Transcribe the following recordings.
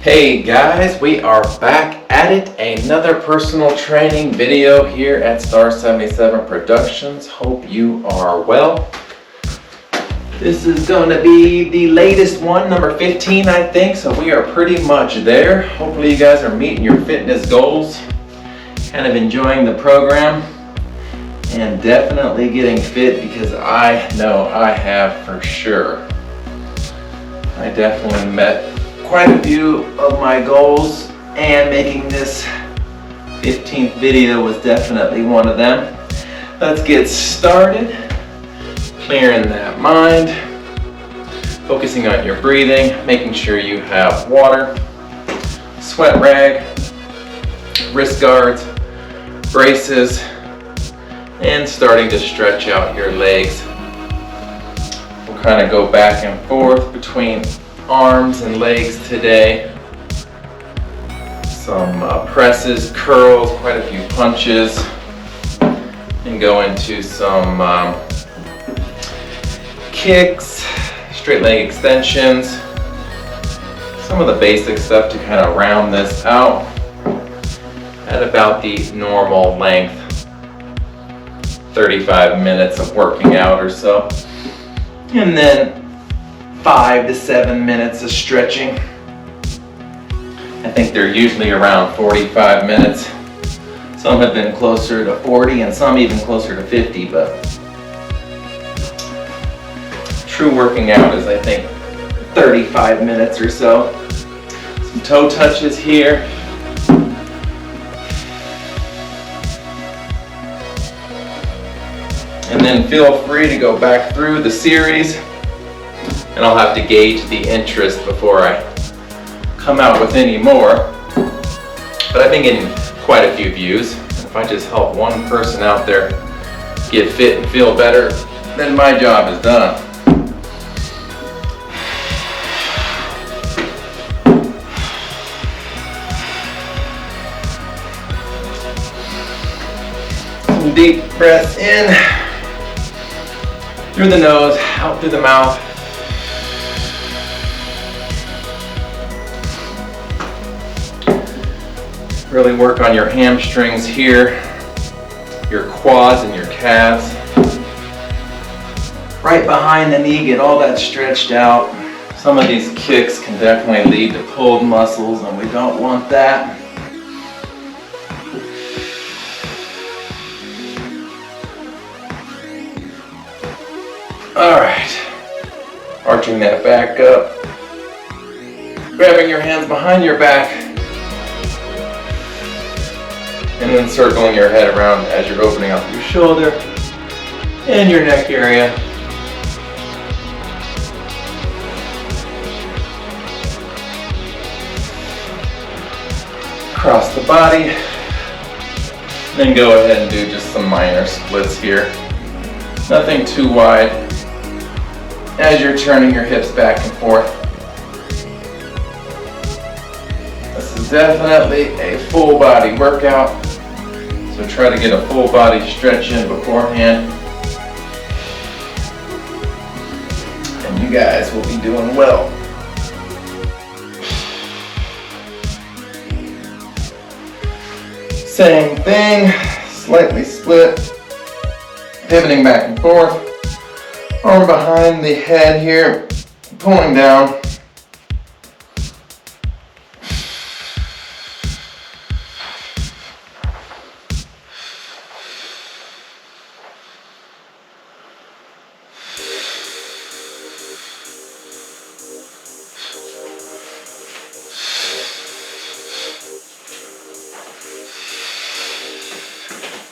Hey guys, we are back at it. Another personal training video here at Star 77 Productions. Hope you are well. This is going to be the latest one, number 15 I think, so we are pretty much there. Hopefully you guys are meeting your fitness goals, kind of enjoying the program, and definitely getting fit because I know I have for sure. I definitely met quite a few of my goals, and making this 15th video was definitely one of them. Let's get started. Clearing that mind, focusing on your breathing, making sure you have water, sweat rag, wrist guards, braces, and starting to stretch out your legs. We'll kind of go back and forth between arms and legs today. Some presses, curls, quite a few punches, and go into some kicks, straight leg extensions, some of the basic stuff to kind of round this out at about the normal length, 35 minutes of working out or so, and then 5 to 7 minutes of stretching. I think they're usually around 45 minutes. Some have been closer to 40 and some even closer to 50, but true working out is I think 35 minutes or so. Some toe touches here. And then feel free to go back through the series, and I'll have to gauge the interest before I come out with any more. But I've been getting quite a few views, and if I just help one person out there get fit and feel better, then my job is done. Some deep breaths in through the nose, out through the mouth. Really work on your hamstrings here, your quads and your calves. Right behind the knee, get all that stretched out. Some of these kicks can definitely lead to pulled muscles, and we don't want that. All right, arching that back up, grabbing your hands behind your back, and then circling your head around as you're opening up your shoulder and your neck area. Across the body. Then go ahead and do just some minor splits here. Nothing too wide as you're turning your hips back and forth. This is definitely a full body workout. So try to get a full body stretch in beforehand. And you guys will be doing well. Same thing, slightly split, pivoting back and forth. Arm behind the head here, pulling down.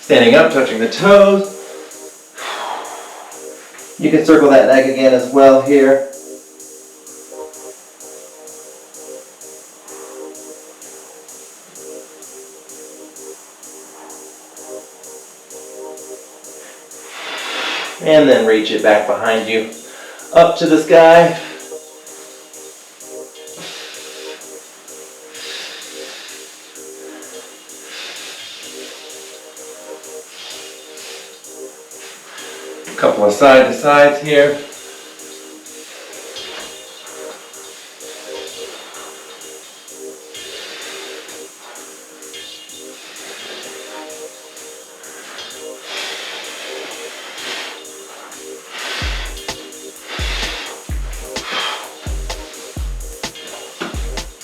Standing up, touching the toes. You can circle that neck again as well here. And then reach it back behind you, up to the sky. Couple of side to sides here.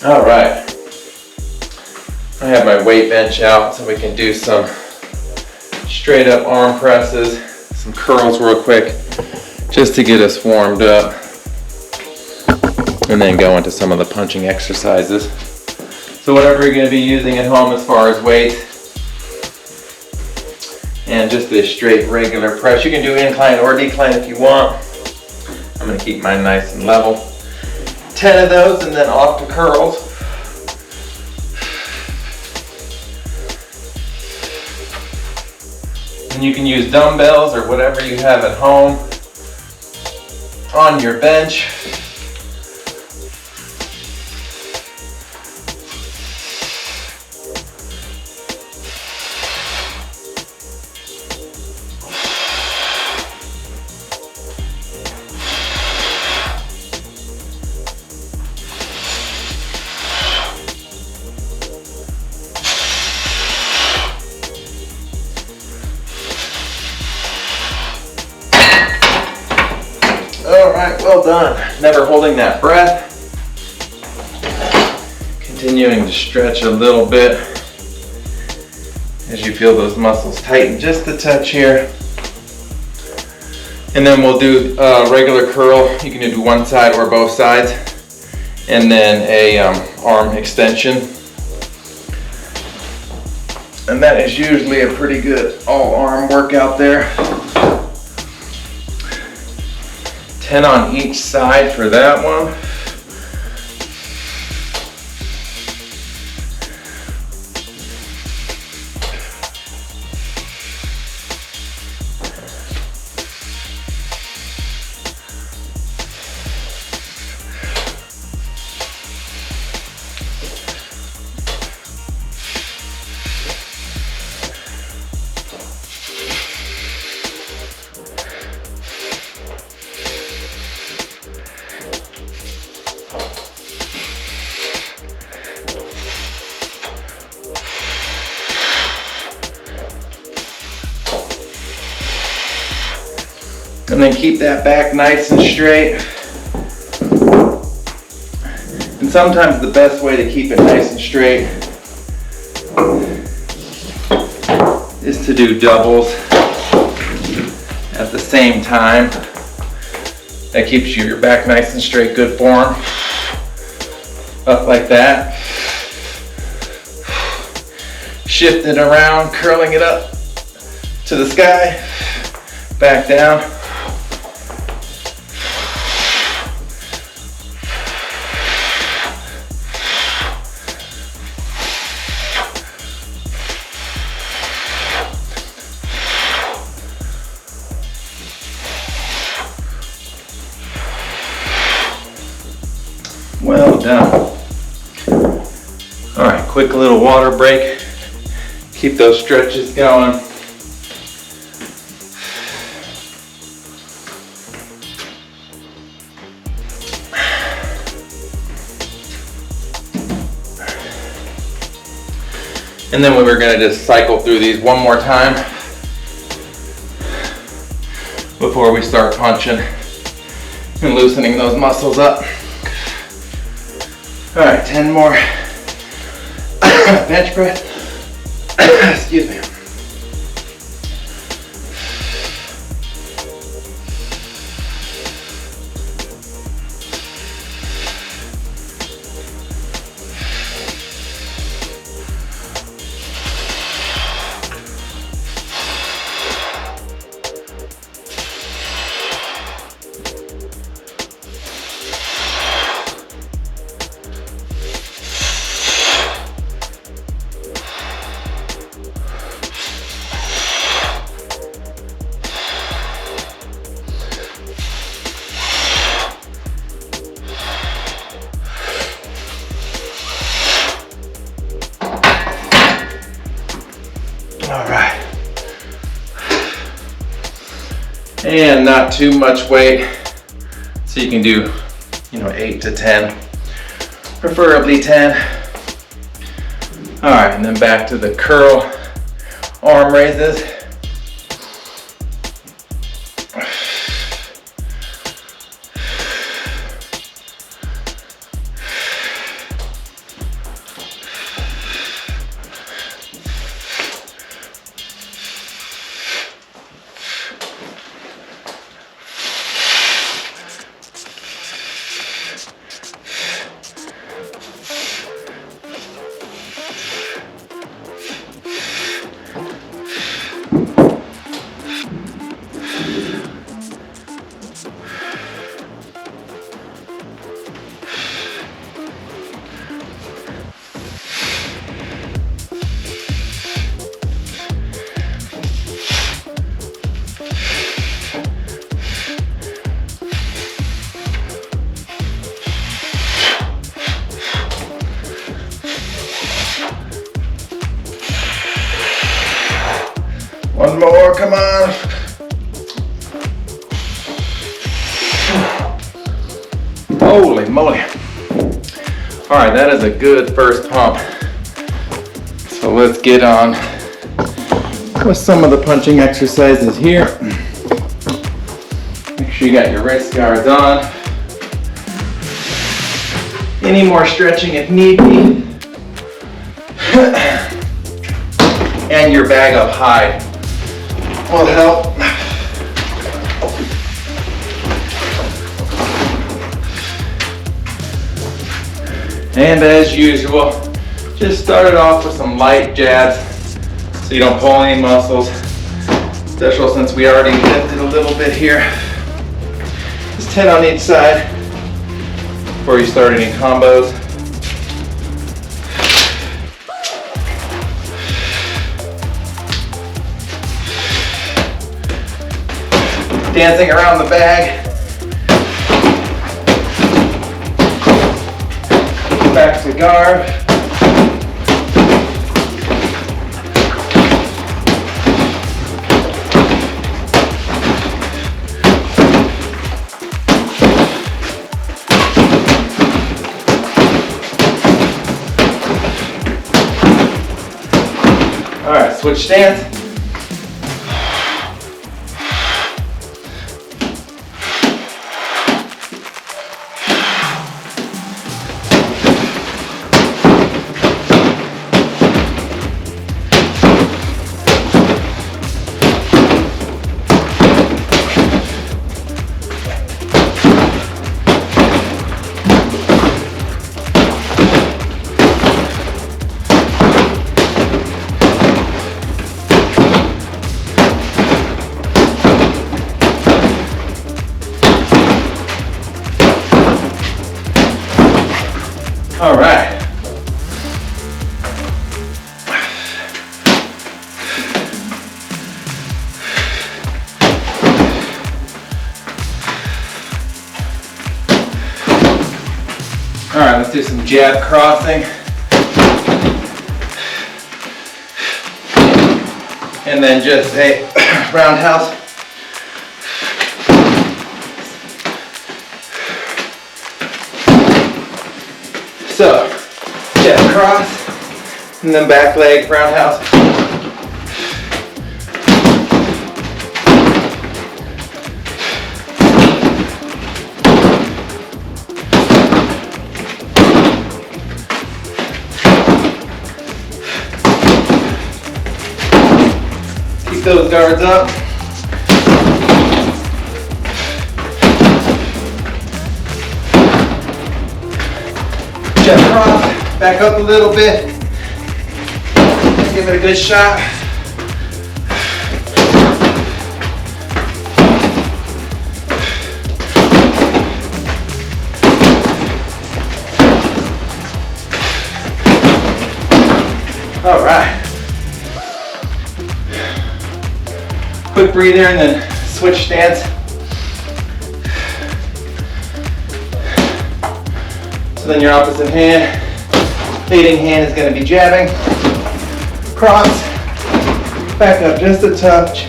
All right. I have my weight bench out so we can do some straight up arm presses, some curls real quick, just to get us warmed up. And then go into some of the punching exercises. So whatever you're going to be using at home as far as weight, and just this straight regular press. You can do incline or decline if you want. I'm going to keep mine nice and level. 10 of those and then off to curls. And you can use dumbbells or whatever you have at home on your bench. All right, well done. Never holding that breath. Continuing to stretch a little bit as you feel those muscles tighten just a touch here. And then we'll do a regular curl. You can do one side or both sides. And then a arm extension. And that is usually a pretty good all arm workout there. 10 on each side for that one. And then keep that back nice and straight. And sometimes the best way to keep it nice and straight is to do doubles at the same time. That keeps your back nice and straight, good form. Up like that. Shift it around, curling it up to the sky, back down. Well done. All right, quick little water break. Keep those stretches going. And then we were going to just cycle through these one more time before we start punching and loosening those muscles up. All right, 10 more bench press. Excuse me. All right. And not too much weight. So you can do, 8 to 10, preferably 10. All right, and then back to the curl arm raises. One more, come on. Holy moly. All right, that is a good first pump. So let's get on with some of the punching exercises here. Make sure you got your wrist guards on. Any more stretching if need be. And your bag of hide will help. And as usual, just start it off with some light jabs so you don't pull any muscles, especially since we already lifted a little bit here. Just 10 on each side before you start any combos. Dancing around the bag. Back to guard. All right, switch stance. All right. All right, let's do some jab crossing. And then just a roundhouse. So, jab cross, and then back leg roundhouse. Keep those guards up. Jab cross, back up a little bit. Give it a good shot. All right. Quick breather and then switch stance. So then your opposite hand, leading hand is going to be jabbing. Cross, back up just a touch,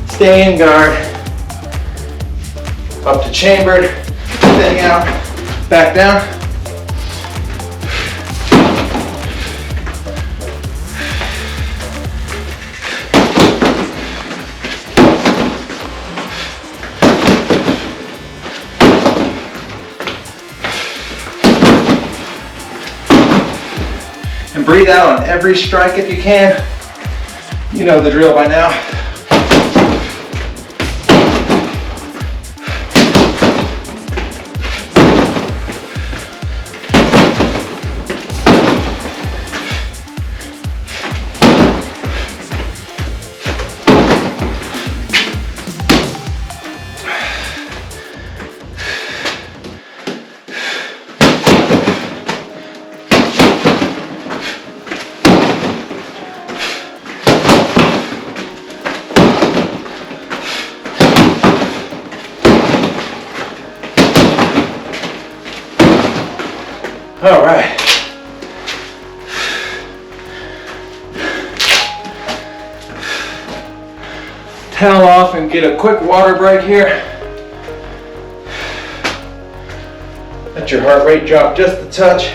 stay in guard, up to chambered, then out, back down. And breathe out on every strike if you can. You know the drill by now. towel off and get a quick water break here. Let your heart rate drop just a touch.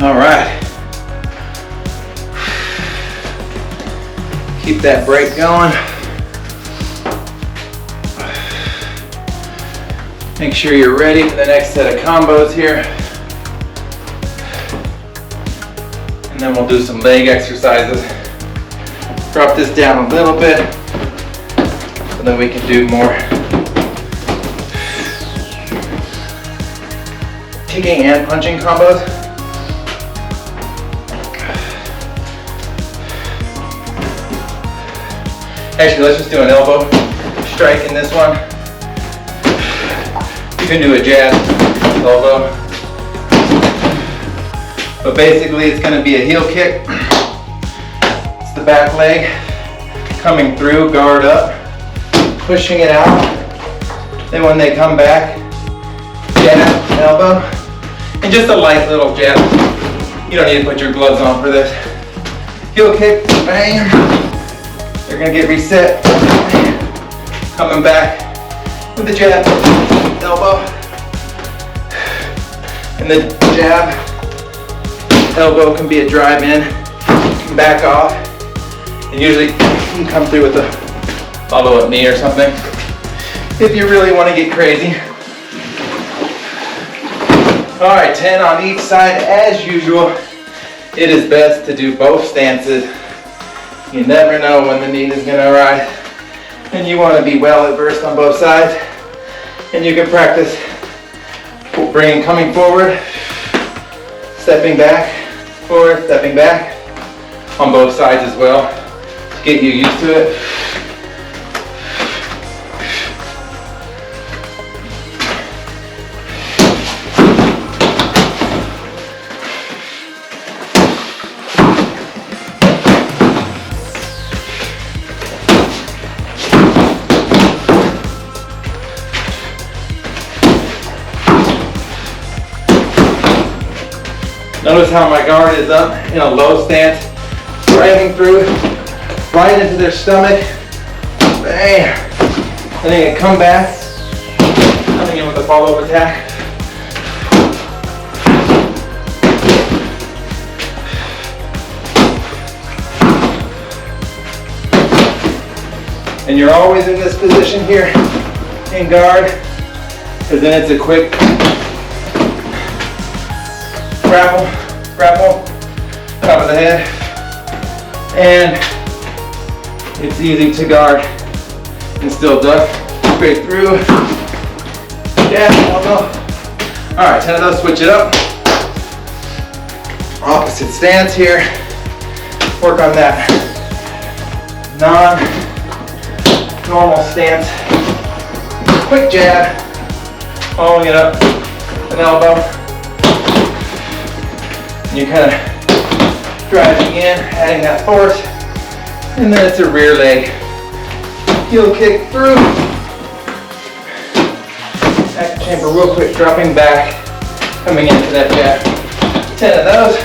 All right. Keep that break going. Make sure you're ready for the next set of combos here. And then we'll do some leg exercises. Drop this down a little bit so that we can do more kicking and punching combos. Actually, let's just do an elbow strike in this one. You can do a jab, elbow. But basically it's going to be a heel kick. It's the back leg coming through, guard up, pushing it out. Then when they come back, jab, elbow, and just a light little jab. You don't need to put your gloves on for this. Heel kick, bang. They're gonna get reset. Coming back with the jab, elbow, and the jab, elbow can be a drive in, back off, and usually you can come through with a follow-up knee or something if you really want to get crazy. All right, 10 on each side as usual. It is best to do both stances. You never know when the need is going to arise, and you want to be well versed on both sides. And you can practice coming forward, stepping back, forward, stepping back on both sides as well to get you used to it. Notice how my guard is up in a low stance, driving through, right into their stomach. Bam! And then I come back, coming in with a follow-up attack. And you're always in this position here, in guard, because then it's a quick grapple, top of the head, and it's easy to guard and still duck straight through. Jab, elbow. All right, 10 of those, switch it up. Opposite stance here. Work on that non-normal stance. Quick jab, following it up, an elbow. You're kind of driving in, adding that force, and then it's a rear leg. Heel kick through. Back to chamber real quick, dropping back, coming into that jab. 10 of those.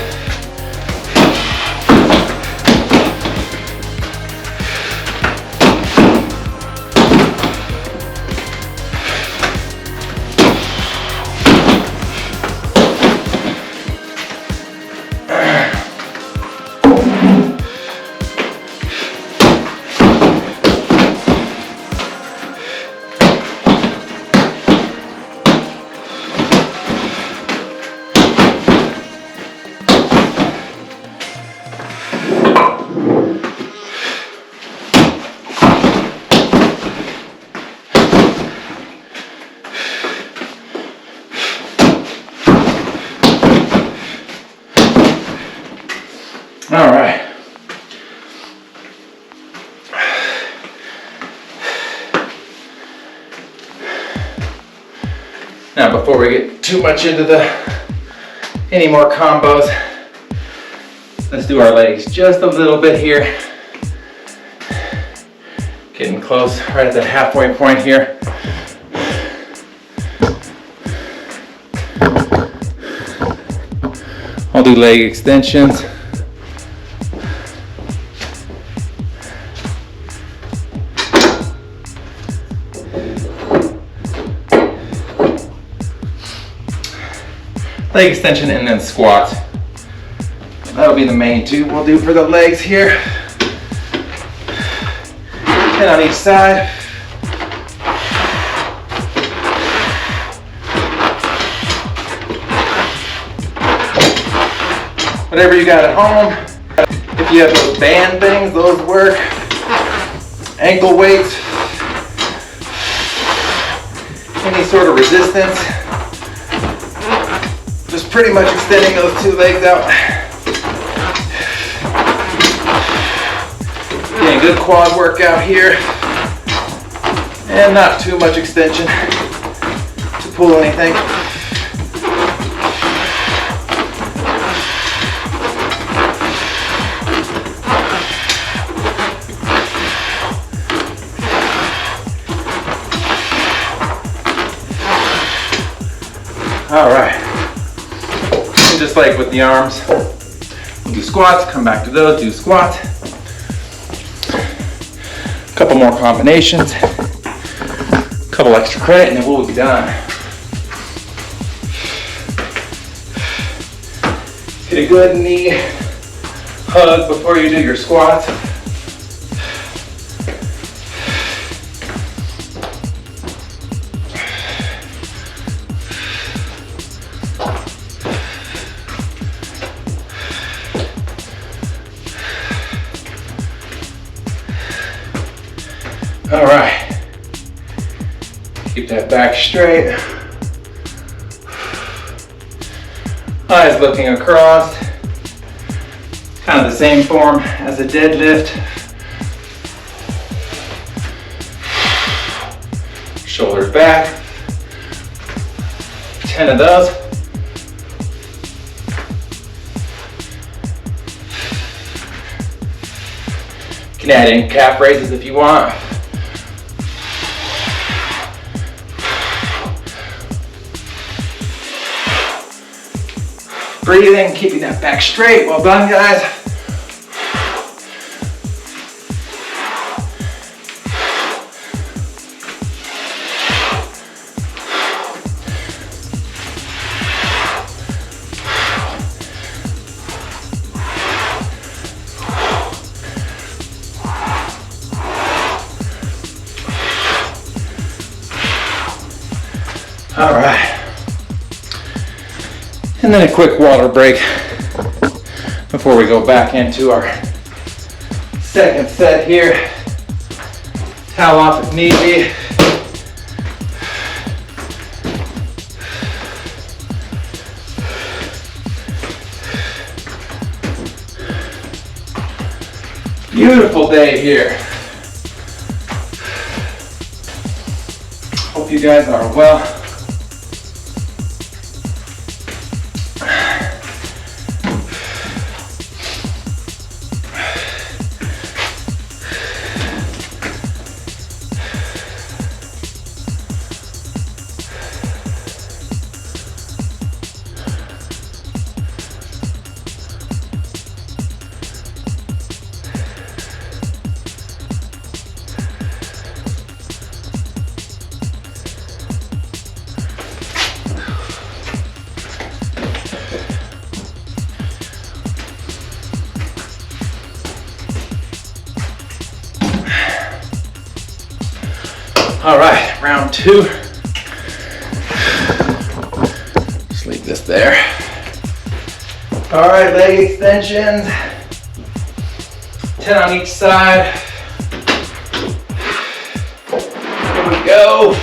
All right. Now, before we get too much into any more combos, let's do our legs just a little bit here. Getting close, right at the halfway point here. I'll do leg extensions. Leg extension and then squats. That'll be the main two we'll do for the legs here. 10 on each side. Whatever you got at home. If you have those band things, those work. Ankle weights. Any sort of resistance. Just pretty much extending those two legs out. Getting a good quad workout here. And not too much extension to pull anything. All right. And just like with the arms, we'll do squats, come back to those, do squats. A couple more combinations, a couple extra credit, and then we'll be done. Get a good knee hug before you do your squats. All right, keep that back straight. Eyes looking across. Kind of the same form as a deadlift. Shoulders back. 10 of those. You can add in calf raises if you want. Breathing, keeping that back straight. Well done, guys. All right. And then a quick water break before we go back into our second set here. Towel off if need be. Beautiful day here. Hope you guys are well. All right, round two. Just leave this there. All right, leg extensions. 10 on each side. Here we go.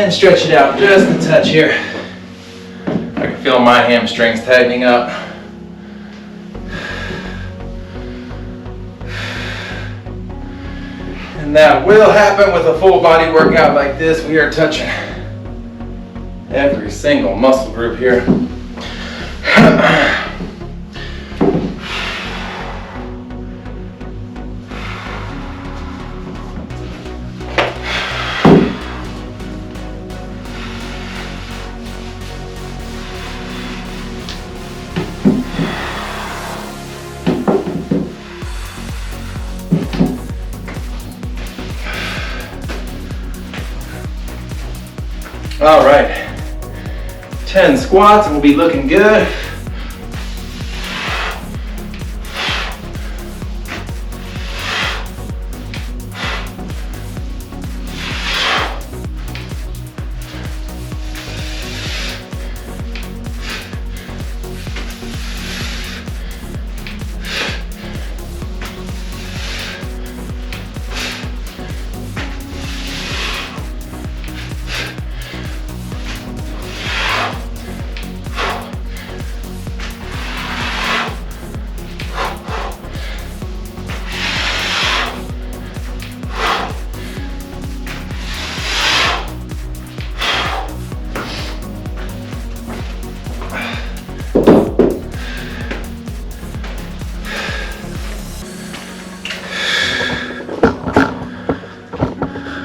And stretch it out just a touch here. I can feel my hamstrings tightening up. And that will happen with a full body workout like this. We are touching every single muscle group here. All right, 10 squats and we'll be looking good.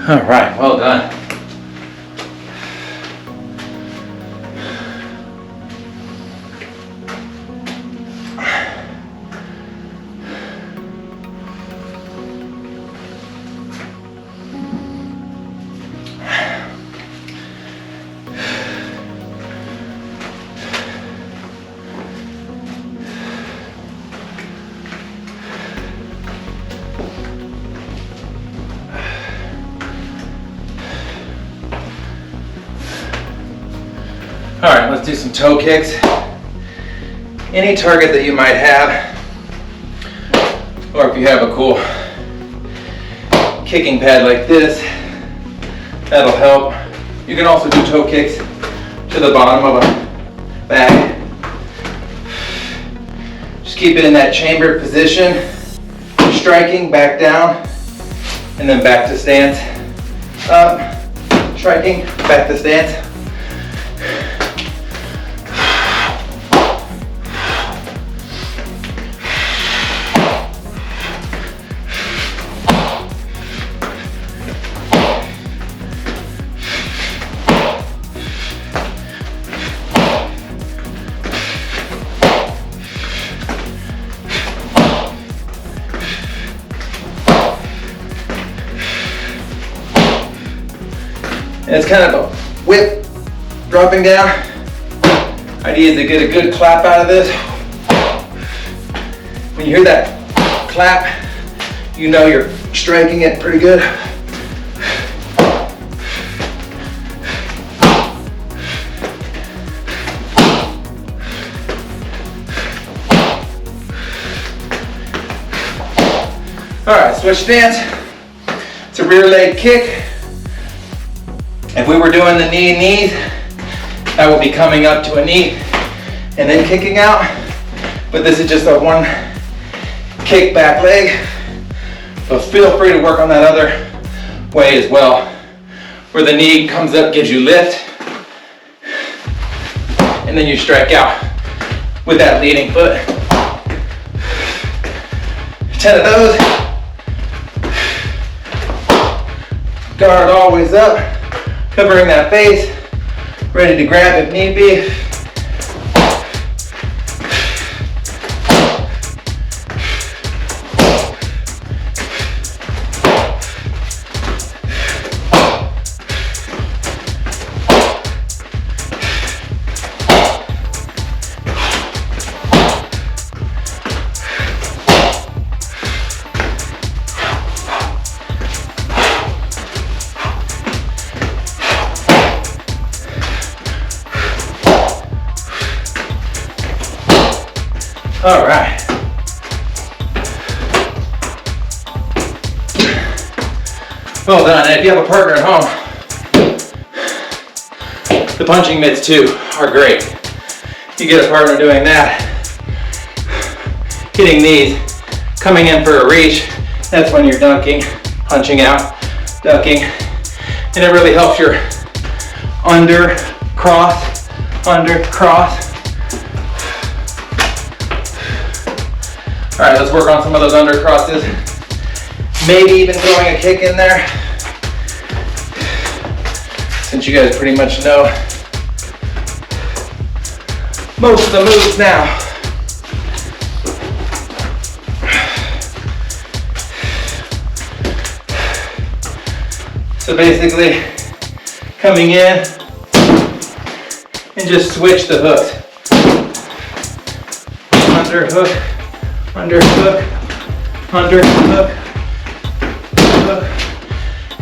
All right, well done. All right, let's do some toe kicks. Any target that you might have, or if you have a cool kicking pad like this, that'll help. You can also do toe kicks to the bottom of a bag. Just keep it in that chambered position, striking back down, and then back to stance. Up, striking, back to stance. And it's kind of a whip dropping down. Idea is to get a good clap out of this. When you hear that clap, you know you're striking it pretty good. All right, switch stance. It's a rear leg kick. If we were doing the knee and knees, that would be coming up to a knee and then kicking out. But this is just a one kick back leg. But feel free to work on that other way as well, where the knee comes up, gives you lift, and then you strike out with that leading foot. 10 of those. Guard always up. Covering that face, ready to grab if need be. All right. Well done. And if you have a partner at home, The punching mitts too are great. You get a partner doing that, hitting these, coming in for a reach. That's when you're dunking, punching out, ducking, and it really helps your under, cross, under, cross. All right, let's work on some of those under crosses. Maybe even throwing a kick in there, since you guys pretty much know most of the moves now. So basically, coming in and just switch the hooks. Under hook, under hook, under hook, hook.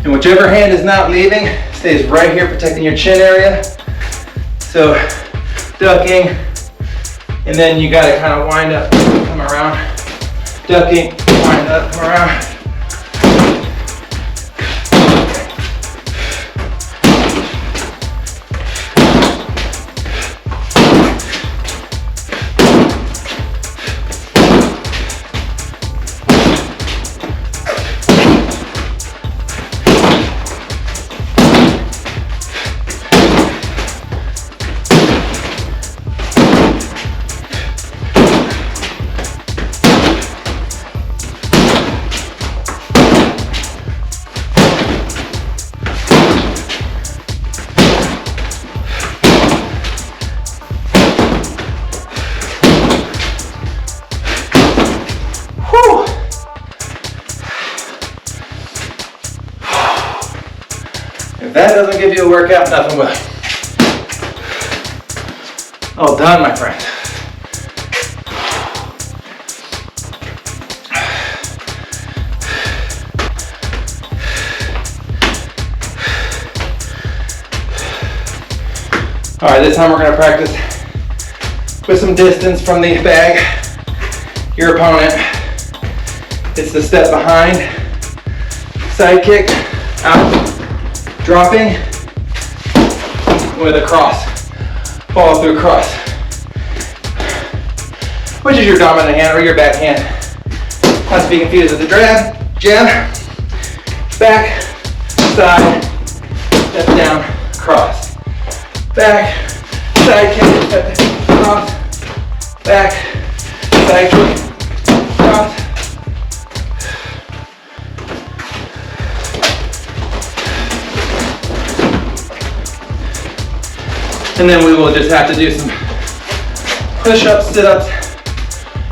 And whichever hand is not leaving stays right here protecting your chin area. So ducking, and then you gotta kind of wind up, come around. Ducking, wind up, come around. If that doesn't give you a workout, nothing will. All done, my friend. All right, this time we're gonna practice with some distance from the bag. Your opponent, it's the step behind, side kick, out, dropping with a cross, follow through cross. Which is your dominant hand or your backhand. Not to be confused with the jab, back, side, step down, cross. Back, side kick, step down, cross. Back, side kick, cross. And then we will just have to do some push-ups, sit-ups,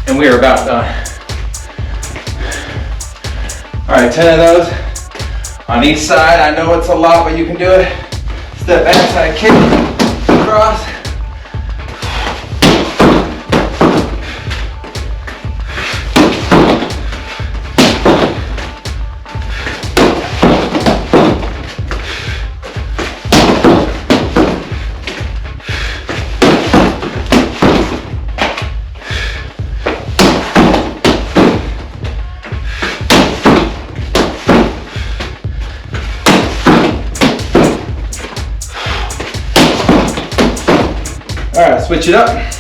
and we are about done. All right, 10 of those on each side. I know it's a lot, but you can do it. Step back, side kick, cross. All right, switch it up.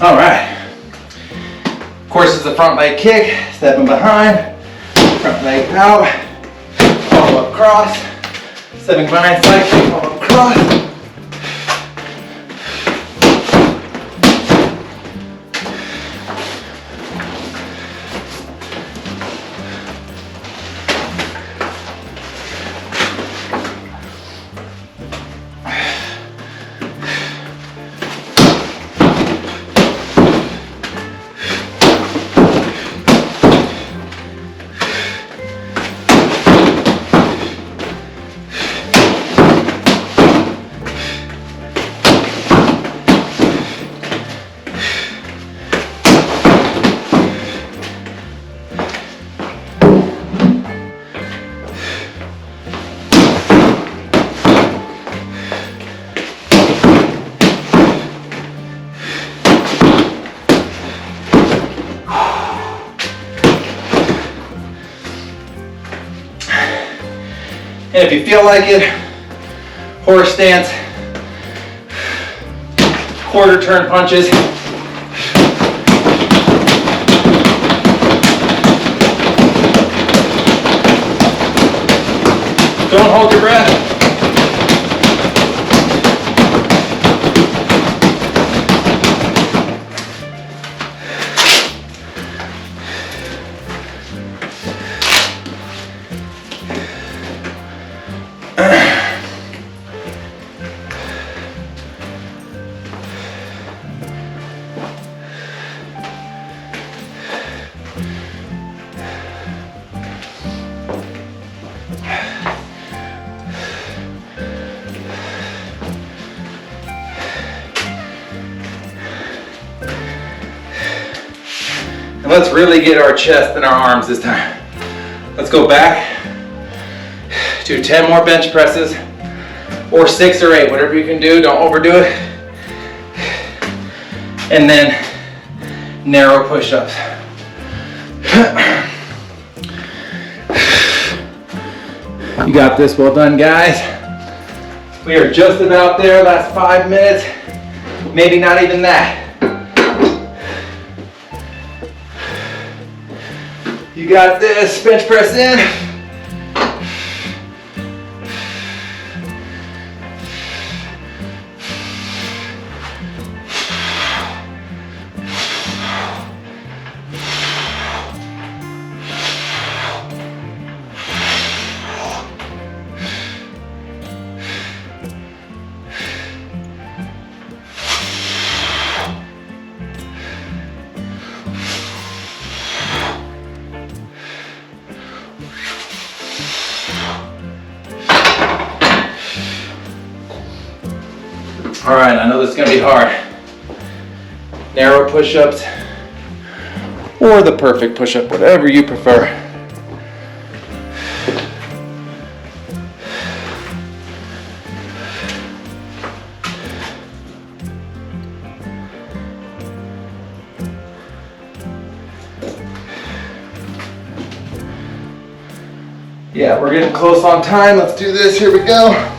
All right. Of course, it's the front leg kick, stepping behind, front leg out, follow up cross, stepping behind, side kick, follow up cross. And if you feel like it, horse stance, quarter turn punches. Don't hold your breath. And let's really get our chest and our arms this time. Let's go back to 10 more bench presses, or 6 or 8, whatever you can do, don't overdo it. And then narrow push-ups. You got this, well done guys. We are just about there, last 5 minutes, maybe not even that. You got this, bench press in. All right, I know this is gonna be hard. Narrow push-ups or the perfect push-up, whatever you prefer. Yeah, we're getting close on time. Let's do this, here we go.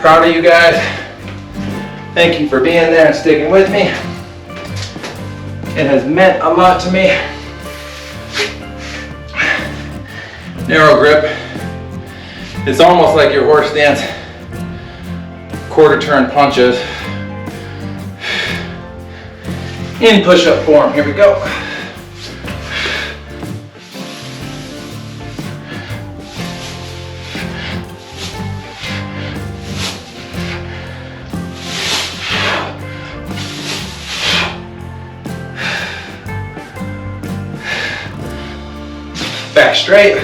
Proud of you guys. Thank you for being there and sticking with me. It has meant a lot to me. Narrow grip. It's almost like your horse stance. Quarter turn punches. In push-up form. Here we go. Back straight.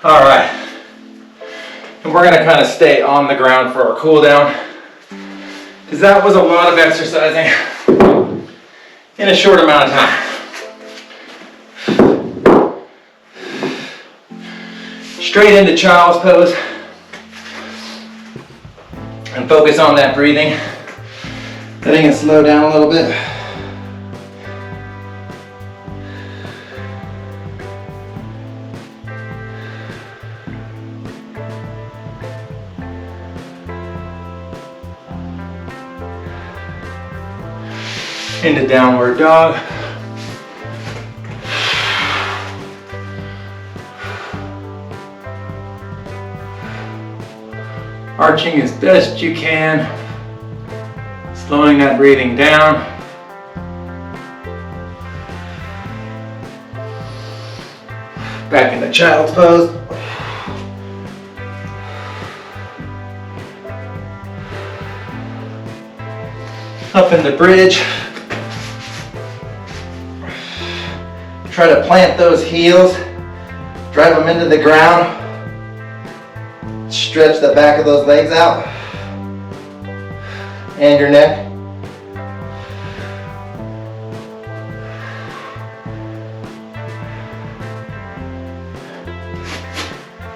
All right. And we're gonna kind of stay on the ground for our cool down, because that was a lot of exercising in a short amount of time. Straight into child's pose and focus on that breathing. Letting it slow down a little bit. Into downward dog. Arching as best you can. Slowing that breathing down. Back into child's pose. Up in the bridge. Try to plant those heels, drive them into the ground, stretch the back of those legs out. and your neck.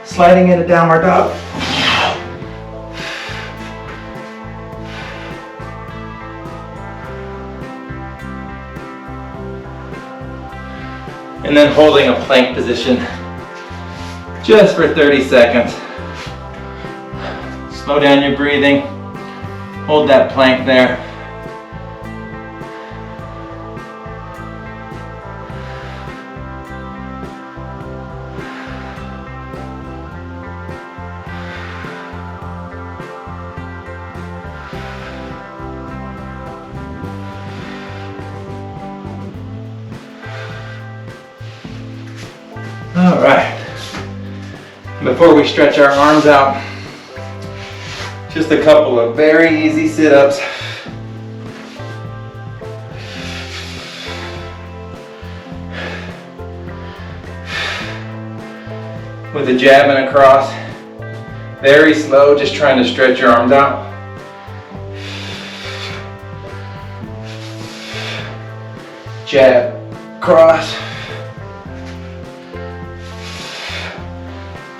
Sliding into downward dog. And then holding a plank position just for 30 seconds. Slow down your breathing. Hold that plank there. All right. Before we stretch our arms out, just a couple of very easy sit-ups. With a jab and a cross. Very slow, just trying to stretch your arms out. Jab, cross.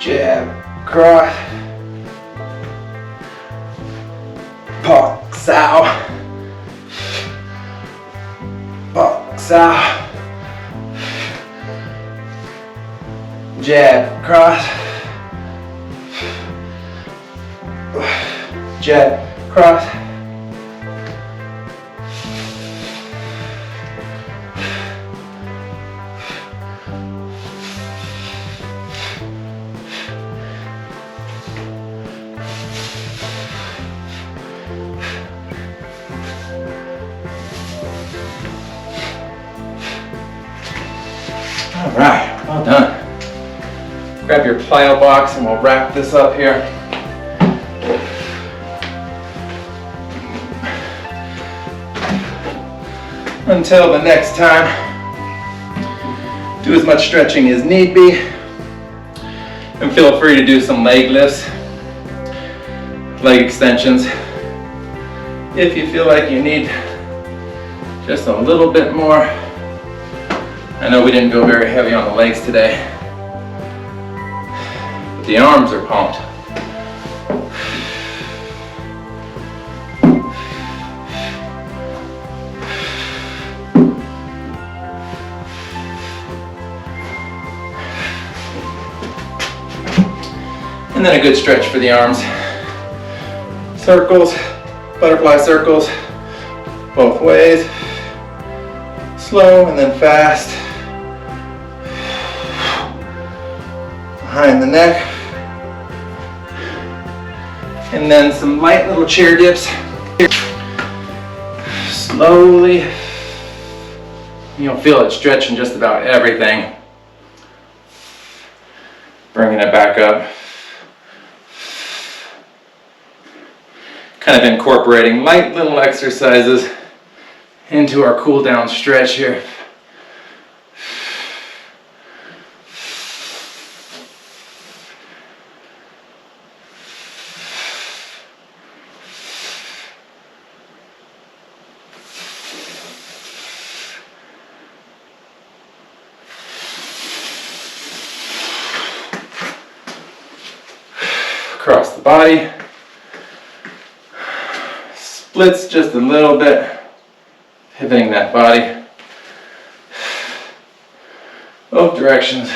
Jab, cross. Pak sao. Pak sao. Jab, cross. Jab, cross. All right, well done. Grab your plyo box and we'll wrap this up here. Until the next time, do as much stretching as need be. And feel free to do some leg lifts, leg extensions. If you feel like you need just a little bit more. I know we didn't go very heavy on the legs today, but the arms are pumped. And then a good stretch for the arms. Circles, butterfly circles, both ways. Slow and then fast. Behind the neck. And then some light little chair dips. Slowly. You'll feel it stretching just about everything. Bringing it back up. Kind of incorporating light little exercises into our cool down stretch here. Across the body. Splits just a little bit, pivoting that body. Both directions.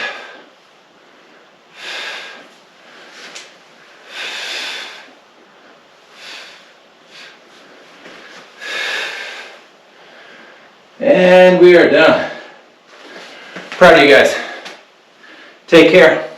And we are done. Proud of you guys. Take care.